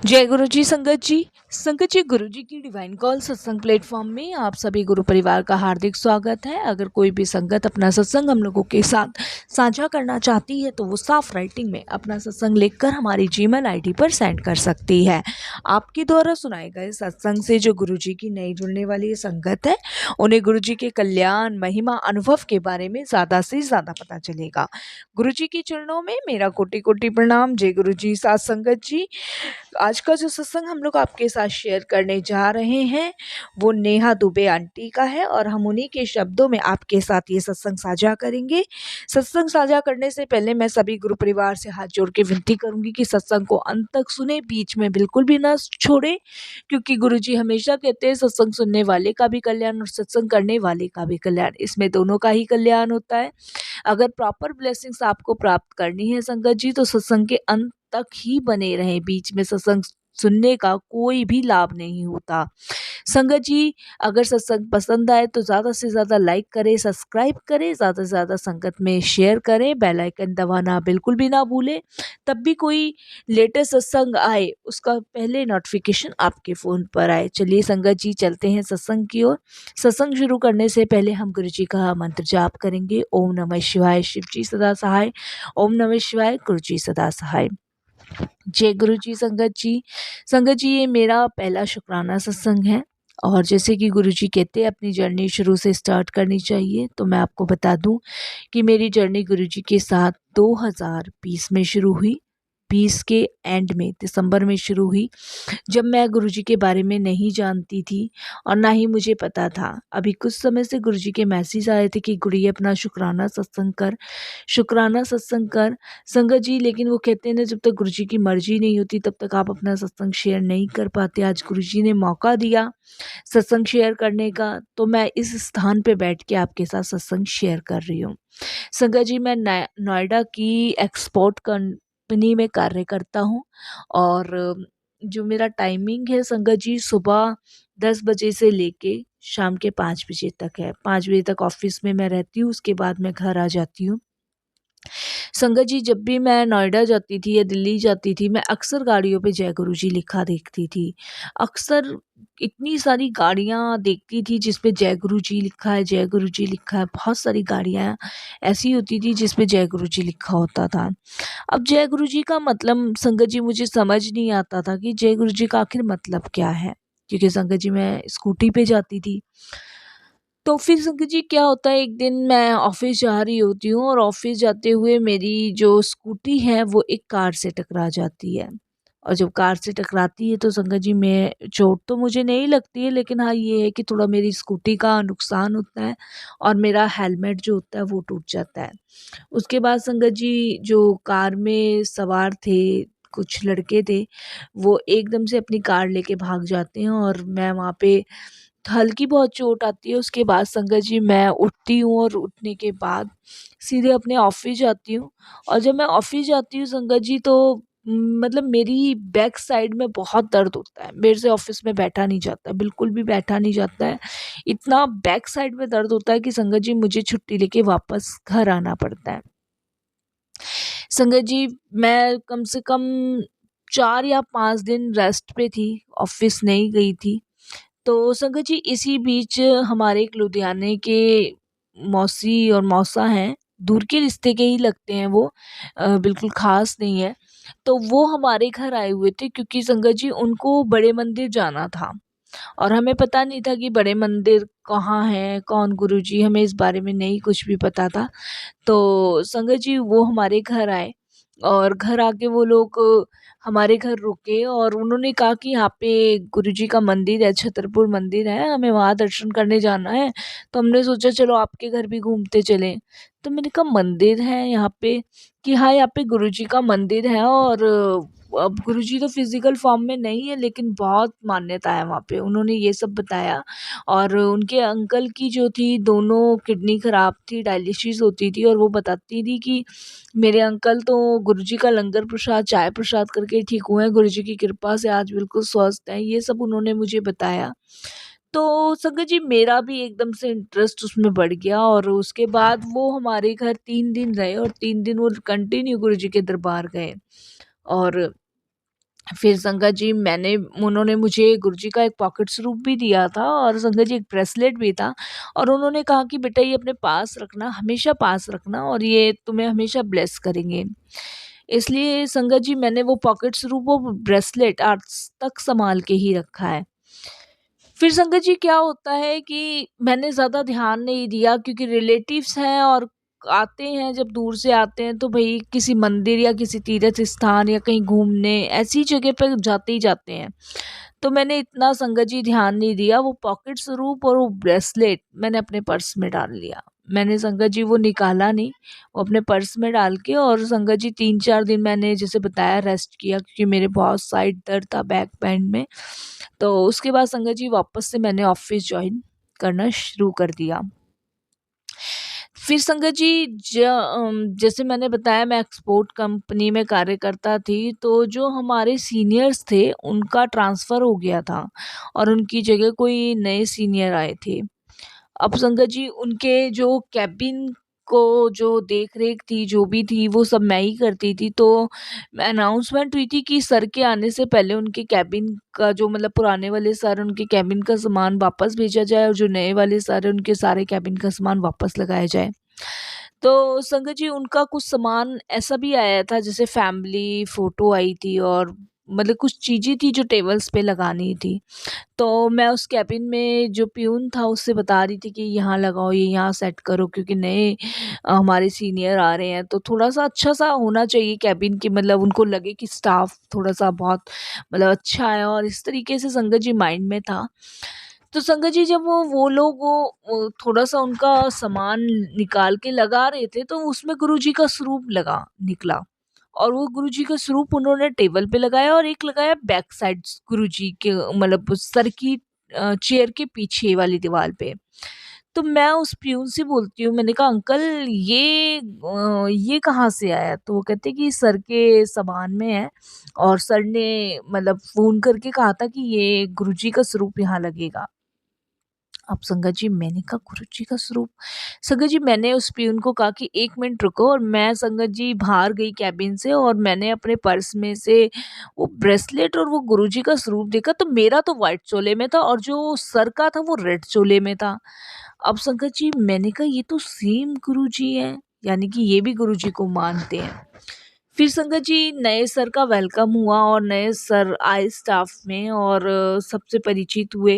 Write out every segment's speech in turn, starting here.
जय गुरु जी संगत जी गुरु जी की डिवाइन कॉल सत्संग प्लेटफॉर्म में आप सभी गुरु परिवार का हार्दिक स्वागत है। अगर कोई भी संगत अपना सत्संग हम लोगों के साथ साझा करना चाहती है तो वो साफ राइटिंग में अपना सत्संग लिखकर हमारी जीमेल आईडी पर सेंड कर सकती है। आपके द्वारा सुनाए गए सत्संग से जो गुरु जी की नई जुड़ने वाली संगत है उन्हें गुरु जी के कल्याण महिमा अनुभव के बारे में ज़्यादा से ज़्यादा पता चलेगा। गुरु जी के चरणों में मेरा कोटि कोटि प्रणाम। जय गुरु जी। साथ संगत जी, आज का जो सत्संग हम लोग आपके साथ शेयर करने जा रहे हैं वो नेहा दुबे आंटी का है और हम उन्हीं के शब्दों में आपके साथ ये सत्संग साझा करेंगे। सत्संग साझा करने से पहले मैं सभी गुरु परिवार से हाथ जोड़ के विनती करूंगी कि सत्संग को अंत तक सुने, बीच में बिल्कुल भी ना छोड़े, क्योंकि गुरु जी हमेशा कहते हैं सत्संग सुनने वाले का भी कल्याण और सत्संग करने वाले का भी कल्याण, इसमें दोनों का ही कल्याण होता है। अगर प्रॉपर ब्लेसिंग्स आपको प्राप्त करनी है संगत जी तो सत्संग के अंत तक ही बने रहें। बीच में सत्संग सुनने का कोई भी लाभ नहीं होता। संगत जी, अगर सत्संग पसंद आए तो ज़्यादा से ज़्यादा लाइक करें, सब्सक्राइब करें, ज़्यादा से ज़्यादा संगत में शेयर करें, बेल आइकन दबाना बिल्कुल भी ना भूलें। तब भी कोई लेटेस्ट सत्संग आए उसका पहले नोटिफिकेशन आपके फ़ोन पर आए। चलिए संगत जी, चलते हैं सत्संग की ओर। सत्संग शुरू करने से पहले हम गुरु जी का मंत्र जाप करेंगे। ओम नमः शिवाय, शिव जी सदा सहाय। ओम नमः शिवाय, गुरु जी सदा सहाय। जय गुरु जी। संगत जी ये मेरा पहला शुक्राना सत्संग है और जैसे कि गुरु जी कहते हैं अपनी जर्नी शुरू से स्टार्ट करनी चाहिए, तो मैं आपको बता दूं कि मेरी जर्नी गुरु जी के साथ 2020 में शुरू हुई। 20 के एंड में दिसंबर में शुरू हुई, जब मैं गुरुजी के बारे में नहीं जानती थी और ना ही मुझे पता था। अभी कुछ समय से गुरुजी के मैसेज आए थे कि गुड़िया अपना शुक्राना सत्संग कर, शुक्राना सत्संग कर। संगत जी, लेकिन वो कहते हैं ना, जब तक गुरुजी की मर्जी नहीं होती तब तक आप अपना सत्संग शेयर नहीं कर पाते। आज गुरुजी ने मौका दिया सत्संग शेयर करने का, तो मैं इस स्थान पे बैठ के आपके साथ सत्संग शेयर कर रही हूँ। संगत जी, मैं नोएडा की एक्सपोर्ट कंपनी में कार्य करता हूँ और जो मेरा टाइमिंग है संगत जी, सुबह 10 बजे से लेके शाम के 5 बजे तक है। 5 बजे तक ऑफिस में मैं रहती हूँ, उसके बाद मैं घर आ जाती हूँ। संगत जी, जब भी मैं नोएडा जाती थी या दिल्ली जाती थी, मैं अक्सर गाड़ियों पे जय गुरु जी लिखा देखती थी। अक्सर इतनी सारी गाड़ियाँ देखती थी जिस पे जय गुरु जी लिखा है, जय गुरु जी लिखा है। बहुत सारी गाड़ियाँ ऐसी होती थी जिस पे जय गुरु जी लिखा होता था। अब जय गुरु जी का मतलब संगत जी मुझे समझ नहीं आता था कि जय गुरु जी का आखिर मतलब क्या है, क्योंकि संगत जी मैं स्कूटी पे जाती थी। तो फिर संगत जी क्या होता है, एक दिन मैं ऑफिस जा रही होती हूँ और ऑफिस जाते हुए मेरी जो स्कूटी है वो एक कार से टकरा जाती है। और जब कार से टकराती है तो संगत जी, मैं चोट तो मुझे नहीं लगती है, लेकिन हाँ ये है कि थोड़ा मेरी स्कूटी का नुकसान होता है और मेरा हेलमेट जो होता है वो टूट जाता है। उसके बाद संगत जी, जो कार में सवार थे, कुछ लड़के थे, वो एकदम से अपनी कार लेके भाग जाते हैं और मैं वहाँ पे हल्की बहुत चोट आती है। उसके बाद संगत जी मैं उठती हूँ और उठने के बाद सीधे अपने ऑफिस जाती हूँ। और जब मैं ऑफिस जाती हूँ संगत जी, तो मतलब मेरी बैक साइड में बहुत दर्द होता है। मेरे से ऑफिस में बैठा नहीं जाता है, बिल्कुल भी बैठा नहीं जाता है। इतना बैक साइड में दर्द होता है कि संगत जी मुझे छुट्टी लेके वापस घर आना पड़ता है। संगत जी, मैं कम से कम 4 या 5 दिन रेस्ट पे थी, ऑफिस नहीं गई थी। तो संगत जी, इसी बीच हमारे एक लुधियाने के मौसी और मौसा हैं, दूर के रिश्ते के ही लगते हैं वो, बिल्कुल ख़ास नहीं है। तो वो हमारे घर आए हुए थे क्योंकि संगत जी उनको बड़े मंदिर जाना था और हमें पता नहीं था कि बड़े मंदिर कहाँ हैं, कौन गुरुजी, हमें इस बारे में नहीं कुछ भी पता था। तो संगत जी वो हमारे घर आए और घर आके वो लोग हमारे घर रुके और उन्होंने कहा कि यहाँ पे गुरुजी का मंदिर है, छतरपुर मंदिर है, हमें वहाँ दर्शन करने जाना है। तो हमने सोचा चलो आपके घर भी घूमते चलें। तो मैंने कहा मंदिर है यहाँ पे, कि हाँ यहाँ पे गुरुजी का मंदिर है और अब गुरुजी तो फिजिकल फॉर्म में नहीं है लेकिन बहुत मान्यता है वहाँ पे, उन्होंने ये सब बताया। और उनके अंकल की जो थी, दोनों किडनी खराब थी, डायलिसिस होती थी और वो बताती थी कि मेरे अंकल तो गुरुजी का लंगर प्रसाद, चाय प्रसाद करके ठीक हुए हैं, गुरुजी की कृपा से आज बिल्कुल स्वस्थ हैं। ये सब उन्होंने मुझे बताया। तो संगत जी मेरा भी एकदम से इंटरेस्ट उसमें बढ़ गया और उसके बाद वो हमारे घर 3 दिन रहे और 3 दिन वो कंटिन्यू गुरुजी के दरबार गए। और फिर संगत जी उन्होंने मुझे गुरुजी का एक पॉकेट स्वरूप भी दिया था और संगत जी एक ब्रेसलेट भी था और उन्होंने कहा कि बेटा ये अपने पास रखना, हमेशा पास रखना और ये तुम्हें हमेशा ब्लेस करेंगे। इसलिए संगत जी मैंने वो पॉकेट स्वरूप वो ब्रेसलेट आज तक सँभाल के ही रखा है। फिर संगत जी क्या होता है कि मैंने ज़्यादा ध्यान नहीं दिया क्योंकि रिलेटिव्स हैं और आते हैं, जब दूर से आते हैं तो भई किसी मंदिर या किसी तीर्थ स्थान या कहीं घूमने ऐसी जगह पे जाते ही जाते हैं। तो मैंने इतना संगत जी ध्यान नहीं दिया, वो पॉकेट स्वरूप और वो ब्रेसलेट मैंने अपने पर्स में डाल लिया। मैंने संगत जी वो निकाला नहीं, वो अपने पर्स में डाल के और संगत जी 3-4 दिन मैंने जैसे बताया रेस्ट किया क्योंकि मेरे बहुत साइड दर्द था बैक पेन में। तो उसके बाद संगत जी वापस से मैंने ऑफ़िस जॉइन करना शुरू कर दिया। फिर संगत जी जैसे मैंने बताया मैं एक्सपोर्ट कंपनी में कार्य करता थी, तो जो हमारे सीनियर्स थे उनका ट्रांसफ़र हो गया था और उनकी जगह कोई नए सीनियर आए थे। अब संगत जी उनके जो केबिन को जो देख-रेख थी, जो भी थी वो सब मैं ही करती थी। तो अनाउंसमेंट हुई थी कि सर के आने से पहले उनके केबिन का जो मतलब पुराने वाले सर हैं उनके केबिन का सामान वापस भेजा जाए और जो नए वाले सर हैं उनके सारे केबिन का सामान वापस लगाया जाए। तो संगत जी उनका कुछ सामान ऐसा भी आया था जैसे फैमिली फ़ोटो आई थी और मतलब कुछ चीज़ें थी जो टेबल्स पे लगानी थी। तो मैं उस केबिन में जो पियून था उससे बता रही थी कि यहाँ लगाओ, ये यहाँ सेट करो क्योंकि नए हमारे सीनियर आ रहे हैं तो थोड़ा-सा अच्छा-सा होना चाहिए केबिन कि मतलब उनको लगे कि स्टाफ थोड़ा-सा बहुत मतलब अच्छा है और इस तरीके से संगत जी माइंड में था। तो संगत जी जब वो लोग वो थोड़ा-सा उनका सामान निकाल के लगा रहे थे तो उसमें गुरुजी का स्वरूप निकला और वो गुरुजी का स्वरूप उन्होंने टेबल पे लगाया और एक लगाया बैक साइड गुरुजी के मतलब सर की चेयर के पीछे वाली दीवार पे। तो मैं उस पियून से बोलती हूँ, मैंने कहा अंकल ये कहाँ से आया? तो वो कहते कि सर के सामान में है और सर ने मतलब फ़ोन करके कहा था कि ये गुरुजी का स्वरूप यहाँ लगेगा। अब संगत जी मैंने कहा गुरुजी का स्वरूप। संगत जी मैंने उस पियून को कहा कि 1 मिनट रुको और मैं संगत जी बाहर गई केबिन से और मैंने अपने पर्स में से वो ब्रेसलेट और वो गुरुजी का स्वरूप देखा तो मेरा तो व्हाइट चोले में था और जो सर का था वो रेड चोले में था। अब संगत जी मैंने कहा ये तो सेम गुरुजी हैं, यानी कि ये भी गुरुजी को मानते हैं। फिर संगत जी नए सर का वेलकम हुआ और नए सर आए स्टाफ में और सबसे परिचित हुए।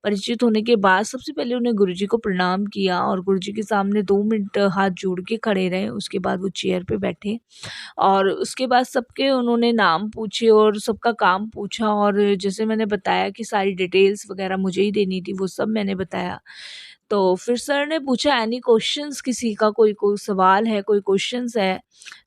परिचित होने के बाद सबसे पहले उन्हें गुरुजी को प्रणाम किया और गुरुजी के सामने 2 मिनट हाथ जोड़ के खड़े रहे। उसके बाद वो चेयर पे बैठे और उसके बाद सबके उन्होंने नाम पूछे और सबका काम पूछा और जैसे मैंने बताया कि सारी डिटेल्स वगैरह मुझे ही देनी थी, वो सब मैंने बताया। तो फिर सर ने पूछा एनी क्वेश्चंस, किसी का कोई सवाल है, कोई क्वेश्चंस है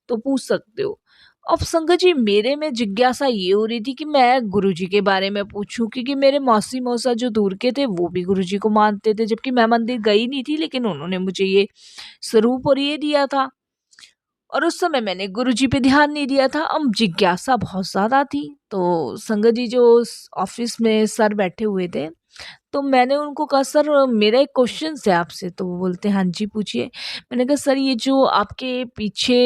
तो पूछ सकते हो। अब संगत जी मेरे में जिज्ञासा ये हो रही थी कि मैं गुरुजी के बारे में पूछूं क्योंकि मेरे मौसी मौसा जो दूर के थे वो भी गुरुजी को मानते थे, जबकि मैं मंदिर गई नहीं थी लेकिन उन्होंने मुझे ये स्वरूप और ये दिया था और उस समय मैंने गुरुजी पे ध्यान नहीं दिया था। अब जिज्ञासा बहुत ज़्यादा थी। तो संगत जी जो उस ऑफिस में सर बैठे हुए थे तो मैंने उनको कहा सर मेरा एक क्वेश्चन है आपसे। तो वो बोलते हैं हाँ जी पूछिए। मैंने कहा सर ये जो आपके पीछे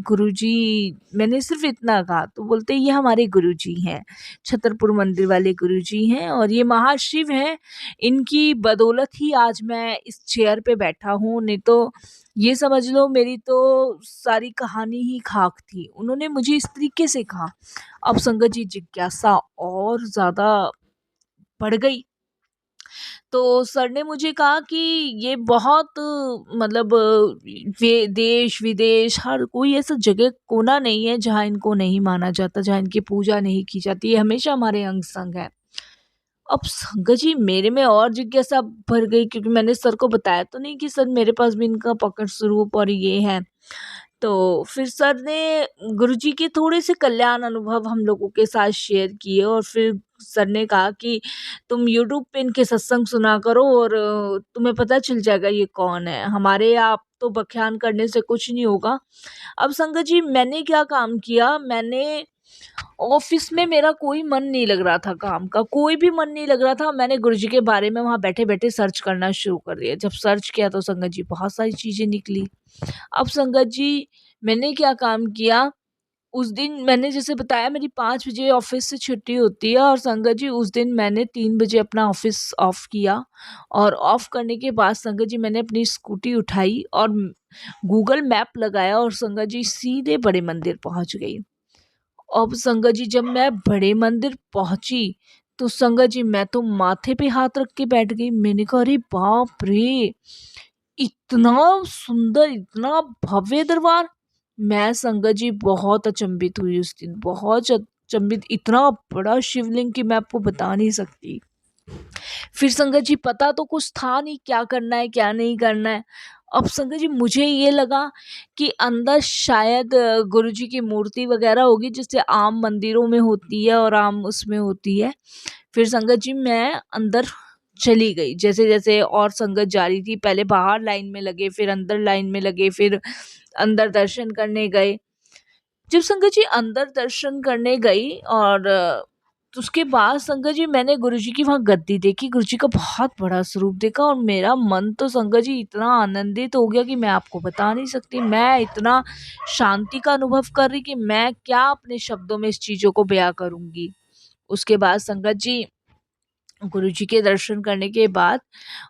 गुरुजी, मैंने सिर्फ इतना कहा तो बोलते ये हमारे गुरुजी हैं, छतरपुर मंदिर वाले गुरुजी हैं और ये महाशिव हैं, इनकी बदौलत ही आज मैं इस चेयर पे बैठा हूँ, नहीं तो ये समझ लो मेरी तो सारी कहानी ही खाक थी। उन्होंने मुझे इस तरीके से कहा। अब संगत जी जिज्ञासा और ज़्यादा बढ़ गई। तो सर ने मुझे कहा कि ये बहुत मतलब वे देश-विदेश हर कोई ऐसा जगह कोना नहीं है जहाँ इनको नहीं माना जाता, जहाँ इनकी पूजा नहीं की जाती। ये हमेशा हमारे अंग-संग है। अब संगत जी मेरे में और जिज्ञासा भर गई क्योंकि मैंने सर को बताया तो नहीं कि सर मेरे पास भी इनका पकड़ स्वरूप और ये है। तो फिर सर ने गुरुजी के थोड़े से कल्याण अनुभव हम लोगों के साथ शेयर किए और फिर सर ने कहा कि तुम यूट्यूब पे इनके सत्संग सुना करो और तुम्हें पता चल जाएगा ये कौन है। हमारे आप तो बख्यान करने से कुछ नहीं होगा। अब संगत जी मैंने क्या काम किया, मैंने ऑफिस में मेरा कोई मन नहीं लग रहा था, काम का कोई भी मन नहीं लग रहा था। मैंने गुरुजी के बारे में वहाँ बैठे-बैठे सर्च करना शुरू कर दिया। जब सर्च किया तो संगत जी बहुत सारी चीज़ें निकली। अब संगत जी मैंने क्या काम किया, उस दिन मैंने जैसे बताया मेरी 5 बजे ऑफिस से छुट्टी होती है और संगत जी उस दिन मैंने 3 बजे अपना ऑफिस ऑफ किया और ऑफ करने के बाद संगत जी मैंने अपनी स्कूटी उठाई और गूगल मैप लगाया और संगत जी सीधे बड़े मंदिर पहुंच गई। अब संगत जी जब मैं बड़े मंदिर पहुंची तो संगत जी मैं तो माथे पे हाथ रख के बैठ गई। मैंने कहा अरे बाप रे, इतना सुंदर, इतना भव्य दरबार। मैं संगत जी बहुत अचंभित हुई उस दिन, बहुत अचंभित, इतना बड़ा शिवलिंग कि मैं आपको बता नहीं सकती। फिर संगत जी पता तो कुछ था नहीं क्या करना है क्या नहीं करना है। अब संगत जी मुझे ये लगा कि अंदर शायद गुरु जी की मूर्ति वगैरह होगी जैसे आम मंदिरों में होती है और आम उसमें होती है। फिर संगत जी मैं अंदर चली गई, जैसे जैसे और संगत जा रही थी, पहले बाहर लाइन में लगे, फिर अंदर लाइन में लगे, फिर अंदर दर्शन करने गए। जब संगत जी अंदर दर्शन करने गई और उसके बाद संगत जी मैंने गुरुजी की वहाँ गद्दी देखी, गुरुजी का बहुत बड़ा स्वरूप देखा और मेरा मन तो संगत जी इतना आनंदित हो गया कि मैं आपको बता नहीं सकती। मैं इतना शांति का अनुभव कर रही कि मैं क्या अपने शब्दों में इस चीज़ों को बयां करूँगी। उसके बाद संगत जी गुरुजी के दर्शन करने के बाद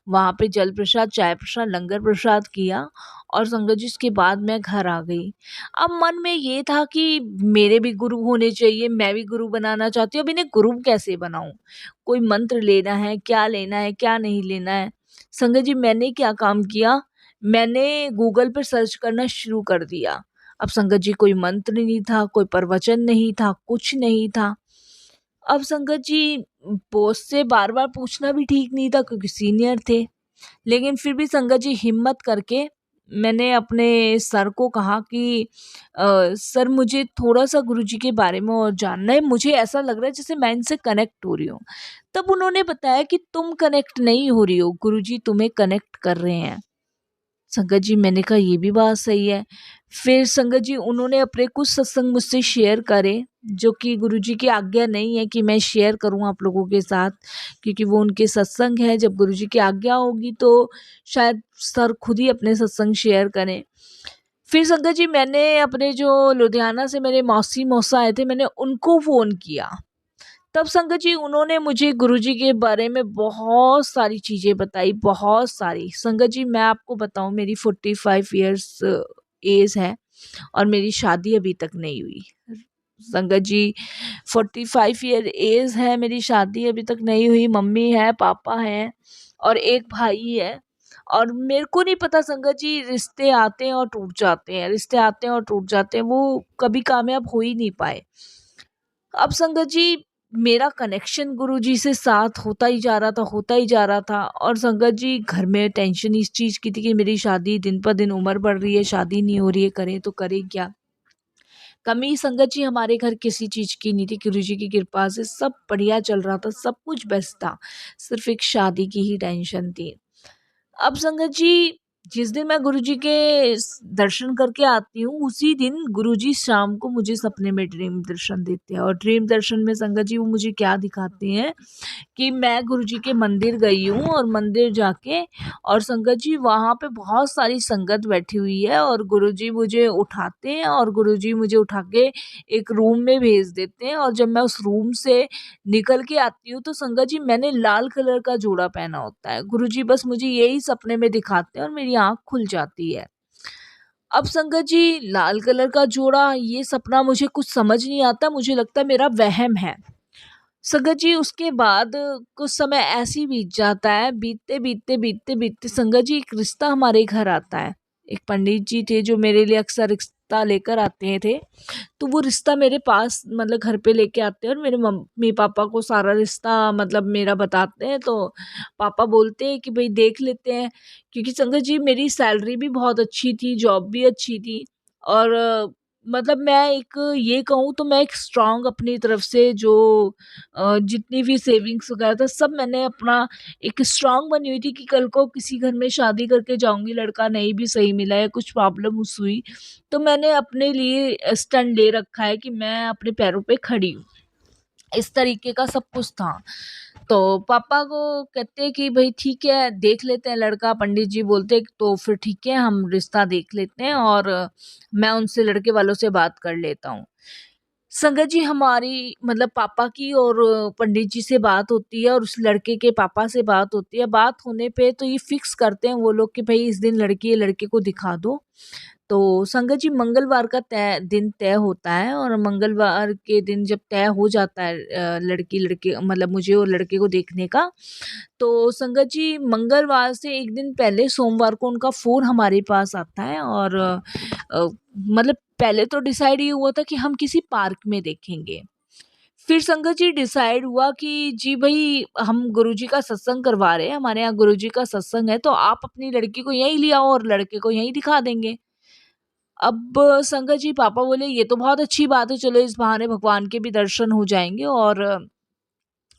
वहाँ पे जल प्रसाद, चाय प्रसाद, लंगर प्रसाद किया और संगत जी उसके बाद मैं घर आ गई। अब मन में ये था कि मेरे भी गुरु होने चाहिए, मैं भी गुरु बनाना चाहती हूँ। अब इन्हें गुरु कैसे बनाऊँ? कोई मंत्र लेना है, क्या नहीं लेना है? संगत जी मैंने क्या काम किया, मैंने गूगल पे सर्च करना शुरू कर दिया। अब संगत जी कोई मंत्र नहीं था, कोई प्रवचन नहीं था, कुछ नहीं था। अब संगत जी बॉस से बार-बार पूछना भी ठीक नहीं था क्योंकि सीनियर थे। लेकिन फिर भी संगत जी हिम्मत करके मैंने अपने सर को कहा कि सर मुझे थोड़ा-सा गुरुजी के बारे में और जानना है, मुझे ऐसा लग रहा है जैसे मैं इनसे कनेक्ट हो रही हूँ। तब उन्होंने बताया कि तुम कनेक्ट नहीं हो रही हो, गुरुजी तुम्हें कनेक्ट कर रहे हैं। संगत जी मैंने कहा ये भी बात सही है। फिर संगत जी उन्होंने अपने कुछ सत्संग मुझसे शेयर करे, जो कि गुरुजी की आज्ञा नहीं है कि मैं शेयर करूं आप लोगों के साथ, क्योंकि वो उनके सत्संग है। जब गुरुजी की आज्ञा होगी तो शायद सर खुद ही अपने सत्संग शेयर करें। फिर संगत जी मैंने अपने जो लुधियाना से मेरे मौसी मौसा आए थे, मैंने उनको फ़ोन किया। तब संगत जी उन्होंने मुझे गुरुजी के बारे में बहुत सारी चीज़ें बताई, बहुत सारी। संगत जी मैं आपको बताऊँ मेरी 45 इयर्स एज है और मेरी शादी अभी तक नहीं हुई। संगत जी 45 ईयर एज है, मेरी शादी अभी तक नहीं हुई। मम्मी है, पापा हैं और एक भाई है। और मेरे को नहीं पता संगत जी, रिश्ते आते हैं और टूट जाते हैं, रिश्ते आते हैं और टूट जाते हैं, वो कभी कामयाब हो ही नहीं पाए। अब संगत जी मेरा कनेक्शन गुरुजी से साथ होता ही जा रहा था, होता ही जा रहा था। और संगत जी घर में टेंशन इस चीज़ की थी कि मेरी शादी दिन पर दिन उम्र बढ़ रही है, शादी नहीं हो रही है, करें तो करें क्या? कमी संगत जी हमारे घर किसी चीज़ की नहीं थी, गुरुजी की कृपा से सब बढ़िया चल रहा था, सब कुछ बेस्ट था। सिर्फ़ एक शादी की ही टेंशन थी। अब संगत जी जिस दिन मैं गुरुजी के दर्शन करके आती हूँ, उसी दिन गुरुजी शाम को मुझे सपने में ड्रीम दर्शन देते हैं। और ड्रीम दर्शन में संगत जी वो मुझे क्या दिखाते हैं कि मैं गुरुजी के मंदिर गई हूँ और मंदिर जाके और संगत जी वहाँ पे बहुत सारी संगत बैठी हुई है और गुरुजी मुझे उठाते हैं और गुरुजी मुझे उठा के एक रूम में भेज देते हैं। और जब मैं उस रूम से निकल के आती हूँ तो संगत जी मैंने लाल कलर का जोड़ा पहना होता है। गुरुजी बस मुझे यही सपने में दिखाते हैं और मेरी आँख खुल जाती है। अब संगत जी लाल कलर का जोड़ा, ये सपना मुझे कुछ समझ नहीं आता, मुझे लगता है मेरा वहम है। संगत जी उसके बाद कुछ समय ऐसे ही बीत जाता है, बीतते-बीतते संगत जी एक रिश्ता हमारे घर आता है। एक पंडित जी थे जो मेरे लिए अक्सर रिश्ता लेकर आते थे। तो वो रिश्ता मेरे पास मतलब घर पे लेके आते हैं और मेरे मम्मी-पापा को सारा रिश्ता मतलब मेरा बताते हैं। तो पापा बोलते हैं कि भई देख लेते हैं, क्योंकि संगत जी मेरी सैलरी भी बहुत अच्छी थी, जॉब भी अच्छी थी और मतलब मैं एक ये कहूँ तो मैं एक स्ट्रॉन्ग अपनी तरफ से जो जितनी भी सेविंग्स वगैरह था सब मैंने अपना एक स्ट्रॉन्ग बनी हुई थी कि कल को किसी घर में शादी करके जाऊँगी, लड़का नहीं भी सही मिला या कुछ प्रॉब्लम हुई, तो मैंने अपने लिए स्टैंड ले रखा है कि मैं अपने पैरों पे खड़ी हूँ। इस तरीके का सब कुछ था। तो पापा को कहते हैं कि भई ठीक है, देख लेते हैं लड़का। पंडित जी बोलते हैं तो फिर ठीक है, हम रिश्ता देख लेते हैं और मैं उनसे लड़के वालों से बात कर लेता हूँ। संगत जी हमारी मतलब पापा की और पंडित जी से बात होती है और उस लड़के के पापा से बात होती है। बात होने पे तो ये फिक्स करते हैं वो लोग कि भई इस दिन लड़की या लड़के को दिखा दो। तो संगत जी मंगलवार का दिन तय होता है और मंगलवार के दिन जब तय हो जाता है लड़की लड़के मतलब मुझे और लड़के को देखने का, तो संगत जी मंगलवार से 1 दिन पहले सोमवार को उनका फ़ोन हमारे पास आता है और मतलब पहले तो डिसाइड ये हुआ था कि हम किसी पार्क में देखेंगे। फिर संगत जी डिसाइड हुआ कि जी भई हम गुरुजी का सत्संग करवा रहे हैं, हमारे यहाँ गुरुजी का सत्संग है तो आप अपनी लड़की को यहीं ले आओ और लड़के को यहीं दिखा देंगे। अब संगत जी पापा बोले ये तो बहुत अच्छी बात है, चलो इस बहाने भगवान के भी दर्शन हो जाएँगे और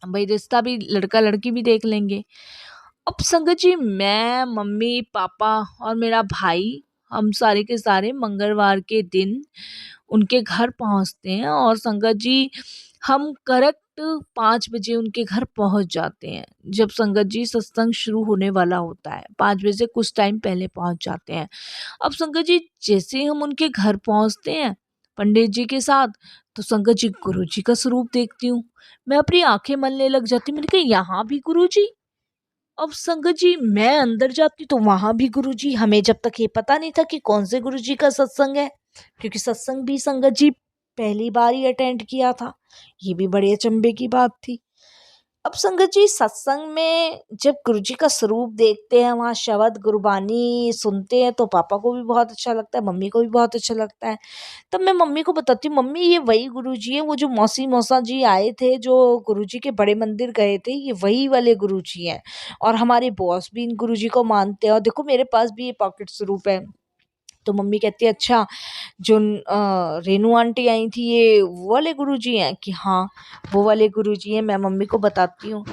भई रिश्ता भी लड़का-लड़की भी देख लेंगे। अब संगत जी मैं, मम्मी, पापा और मेरा भाई हम सारे के सारे मंगलवार के दिन उनके घर पहुँचते हैं और संगत जी हम करेक्ट 5 बजे उनके घर पहुँच जाते हैं। जब संगत जी सत्संग शुरू होने वाला होता है, 5 बजे से कुछ टाइम पहले पहुँच जाते हैं। अब संगत जी जैसे ही हम उनके घर पहुँचते हैं पंडित जी के साथ, तो संगत जी गुरुजी का स्वरूप देखती हूँ। मैं अपनी आँखें मलने लग जाती हूँ। मैंने कहा यहाँ भी गुरुजी? अब संगत जी मैं अंदर जाती तो वहाँ भी गुरुजी। हमें जब तक ये पता नहीं था कि कौन से गुरुजी का सत्संग है, क्योंकि सत्संग भी संगत जी पहली बार ही अटेंड किया था। ये भी बड़े अचंभे की बात थी। अब संगत जी सत्संग में जब गुरुजी का स्वरूप देखते हैं, वहाँ शब्द गुरबानी सुनते हैं तो पापा को भी बहुत अच्छा लगता है, मम्मी को भी बहुत अच्छा लगता है। तब मैं मम्मी को बताती हूँ, मम्मी ये वही गुरुजी हैं, वो जो मौसी मौसा जी आए थे, जो गुरुजी के बड़े मंदिर गए थे, ये वही वाले गुरुजी हैं और हमारे बॉस भी इन गुरुजी को मानते हैं और देखो मेरे पास भी ये पॉकेट स्वरूप है। तो मम्मी कहती है अच्छा जो रेनू आंटी आई थी ये वो वाले गुरुजी हैं? कि हाँ, वो वाले गुरुजी हैं। मैं मम्मी को बताती हूँ।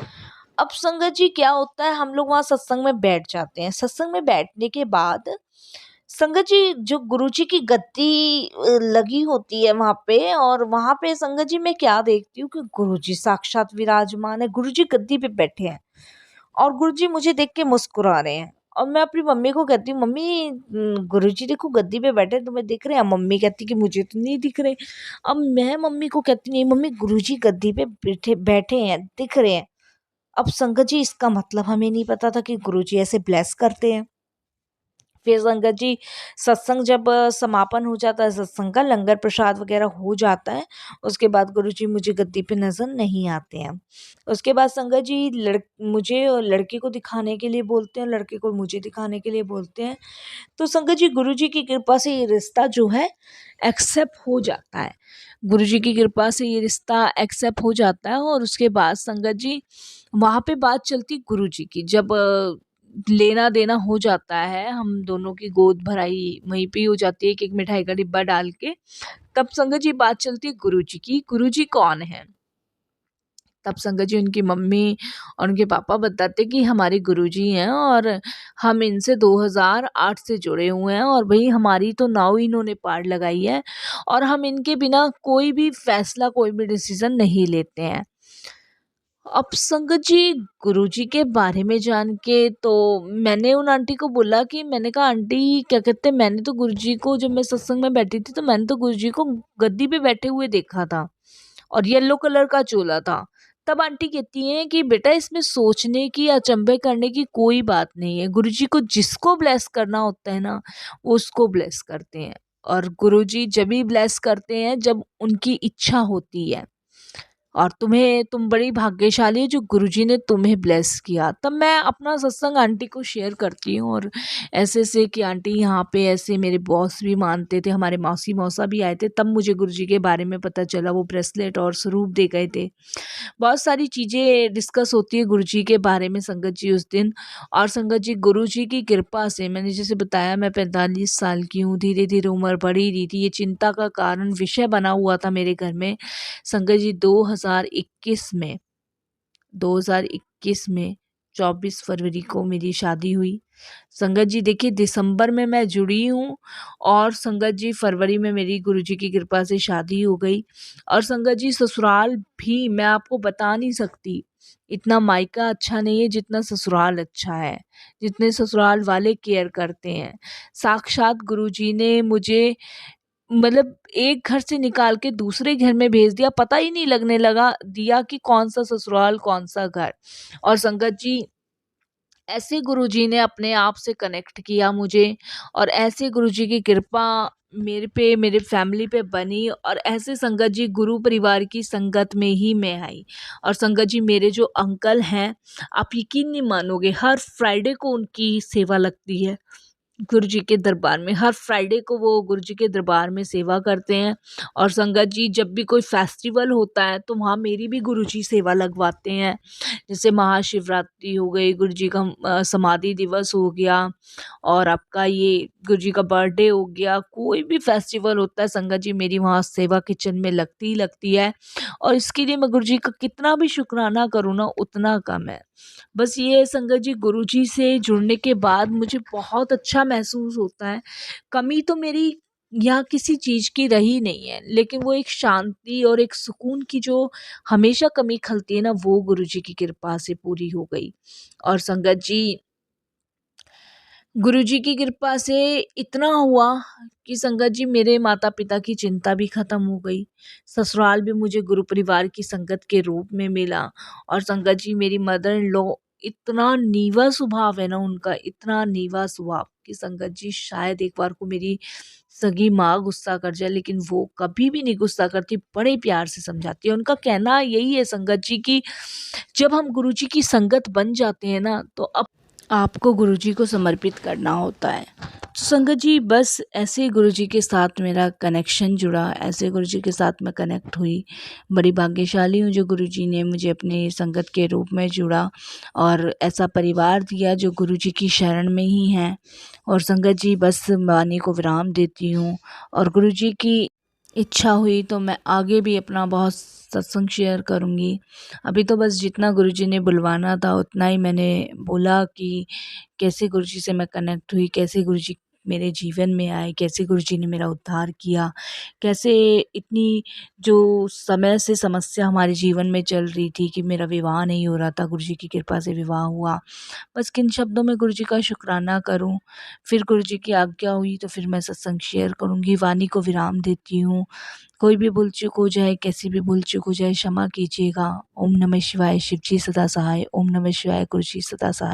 अब संगत जी क्या होता है हम लोग वहाँ सत्संग में बैठ जाते हैं। सत्संग में बैठने के बाद संगत जी जो गुरुजी की गद्दी लगी होती है वहाँ पे और वहाँ पे संगत जी मैं क्या देखती हूँ कि गुरुजी साक्षात विराजमान है। गुरुजी गद्दी पे बैठे हैं और गुरुजी मुझे देख के मुस्कुरा रहे हैं और मैं अपनी मम्मी को कहती हूँ मम्मी गुरुजी देखो गद्दी पे बैठे हैं, तुम्हें दिख रहे हैं? मम्मी कहती कि मुझे तो नहीं दिख रहे। अब मैं मम्मी को कहती नहीं मम्मी गुरुजी गद्दी पे बैठे बैठे हैं, दिख रहे हैं। अब संगत जी इसका मतलब हमें नहीं पता था कि गुरुजी ऐसे ब्लेस करते हैं। फिर संगत जी सत्संग जब समापन हो जाता है सत्संग का लंगर प्रसाद वगैरह हो जाता है, उसके बाद गुरुजी मुझे गद्दी पे नज़र नहीं आते हैं। उसके बाद संगत जी मुझे और लड़के को दिखाने के लिए बोलते हैं, लड़के को मुझे दिखाने के लिए बोलते हैं। तो संगत जी गुरुजी की कृपा से ये रिश्ता जो है एक्सेप्ट हो जाता है। गुरुजी की कृपा से ये रिश्ता एक्सेप्ट हो जाता है और उसके बाद संगत जी वहाँ पे बात चलती गुरुजी की। जब लेना-देना हो जाता है, हम दोनों की गोद भराई वहीं पे ही हो जाती है, एक-एक मिठाई का डिब्बा डाल के। तब संगत जी बात चलती है गुरुजी की, गुरुजी कौन हैं? तब संगत जी उनकी मम्मी और उनके पापा बताते कि हमारे गुरुजी हैं और हम इनसे 2008 से जुड़े हुए हैं और भई हमारी तो नाव इन्होंने पार लगाई है और हम इनके बिना कोई भी फैसला, कोई भी डिसीज़न नहीं लेते हैं। अब संगत जी गुरुजी के बारे में जान के तो मैंने उन आंटी को बोला कि मैंने कहा आंटी क्या कहते हैं मैंने तो गुरुजी को जब मैं सत्संग में बैठी थी तो मैंने तो गुरुजी को गद्दी पे बैठे हुए देखा था और येलो कलर का चोला था। तब आंटी कहती हैं कि बेटा इसमें सोचने की या अचंभे करने की कोई बात नहीं है। गुरुजी को जिसको ब्लेस करना होता है ना, वो उसको ब्लेस करते हैं और गुरुजी जब भी ब्लेस करते हैं जब उनकी इच्छा होती है। और तुम बड़ी भाग्यशाली हो जो गुरुजी ने तुम्हें ब्लेस किया। तब मैं अपना सत्संग आंटी को शेयर करती हूँ और ऐसे-ऐसे कि आंटी यहाँ पे ऐसे मेरे बॉस भी मानते थे, हमारे मौसी मौसा भी आए थे, तब मुझे गुरुजी के बारे में पता चला, वो ब्रेसलेट और स्वरूप दे गए थे। बहुत सारी चीज़ें डिस्कस होती है गुरुजी के बारे में संगत जी उस दिन और संगत जी गुरुजी की कृपा से मैंने जैसे बताया मैं 45 साल की हूँ, धीरे-धीरे उम्र बढ़ ही रही थी, ये चिंता का कारण विषय बना हुआ था मेरे घर में। संगत जी 2021 में 24 फरवरी को मेरी शादी हुई। संगत जी देखिए दिसंबर में मैं जुड़ी हूँ और संगत जी फरवरी में मेरी गुरुजी की कृपा से शादी हो गई और संगत जी ससुराल भी मैं आपको बता नहीं सकती, इतना मायका अच्छा नहीं है जितना ससुराल अच्छा है, जितने ससुराल वाले केयर करते हैं। साक्षात गुरुजी ने मुझे मतलब एक घर से निकाल के दूसरे घर में भेज दिया, पता ही नहीं लगने लगा दिया कि कौन-सा ससुराल, कौन-सा घर। और संगत जी, ऐसे गुरुजी ने अपने आप से कनेक्ट किया मुझे, और ऐसे गुरुजी की कृपा मेरे पे, मेरे फैमिली पे बनी, और ऐसे संगत जी गुरु परिवार की संगत में ही मैं आई। और संगत जी, मेरे जो अंकल हैं, आप यकीन नहीं मानोगे, हर फ्राइडे को उनकी सेवा लगती है गुरुजी के दरबार में। हर फ्राइडे को वो गुरुजी के दरबार में सेवा करते हैं। और संगत जी, जब भी कोई फेस्टिवल होता है तो वहाँ मेरी भी गुरुजी सेवा लगवाते हैं। जैसे महाशिवरात्रि हो गई, गुरुजी का समाधि दिवस हो गया, और आपका ये गुरुजी का बर्थडे हो गया, कोई भी फेस्टिवल होता है संगत जी, मेरी वहाँ सेवा किचन में लगती ही लगती है। और इसके लिए मैं गुरुजी का कितना भी शुक्राना करूँ ना, उतना कम है। बस ये है संगत जी, गुरुजी से जुड़ने के बाद मुझे बहुत अच्छा महसूस होता है। कमी तो मेरी यहाँ किसी चीज़ की रही नहीं है, लेकिन वो एक शांति और एक सुकून की जो हमेशा कमी खलती है ना, वो गुरुजी की कृपा से पूरी हो गई। और संगत जी, गुरुजी की कृपा से इतना हुआ कि संगत जी, मेरे माता-पिता की चिंता भी ख़त्म हो गई। ससुराल भी मुझे गुरु परिवार की संगत के रूप में मिला। और संगत जी, मेरी मदर इन लॉ, इतना नीवा स्वभाव है ना उनका, इतना नीवा स्वभाव कि संगत जी, शायद एक बार को मेरी सगी माँ गुस्सा कर जाए, लेकिन वो कभी भी नहीं गुस्सा करती, बड़े प्यार से समझाती है। उनका कहना यही है संगत जी कि जब हम गुरुजी की संगत बन जाते हैं ना, तो अब आपको गुरुजी को समर्पित करना होता है। तो संगत जी, बस ऐसे ही गुरुजी के साथ मेरा कनेक्शन जुड़ा, ऐसे गुरुजी के साथ मैं कनेक्ट हुई। बड़ी भाग्यशाली हूँ जो गुरुजी ने मुझे अपने संगत के रूप में जुड़ा, और ऐसा परिवार दिया जो गुरुजी की शरण में ही है। और संगत जी, बस वाणी को विराम देती हूँ, और गुरुजी की इच्छा हुई तो मैं आगे भी अपना बहुत सत्संग शेयर करूँगी। अभी तो बस जितना गुरुजी ने बुलवाना था उतना ही मैंने बोला कि कैसे गुरुजी से मैं कनेक्ट हुई, कैसे गुरुजी मेरे जीवन में आए, कैसे गुरुजी ने मेरा उद्धार किया, कैसे इतनी जो समय से समस्या हमारे जीवन में चल रही थी कि मेरा विवाह नहीं हो रहा था, गुरुजी की कृपा से विवाह हुआ। बस किन शब्दों में गुरुजी का शुक्राना करूँ। फिर गुरुजी की आज्ञा हुई तो फिर मैं सत्संग शेयर करूँगी। वाणी को विराम देती हूँ। कोई भी भूल चूक हो जाए, कैसी भी भूल चूक हो जाए, क्षमा कीजिएगा। ओम नमः शिवाय। शिव जी सदा सहाय। ओम नमः शिवाय। गुरुजी सदा सहाय।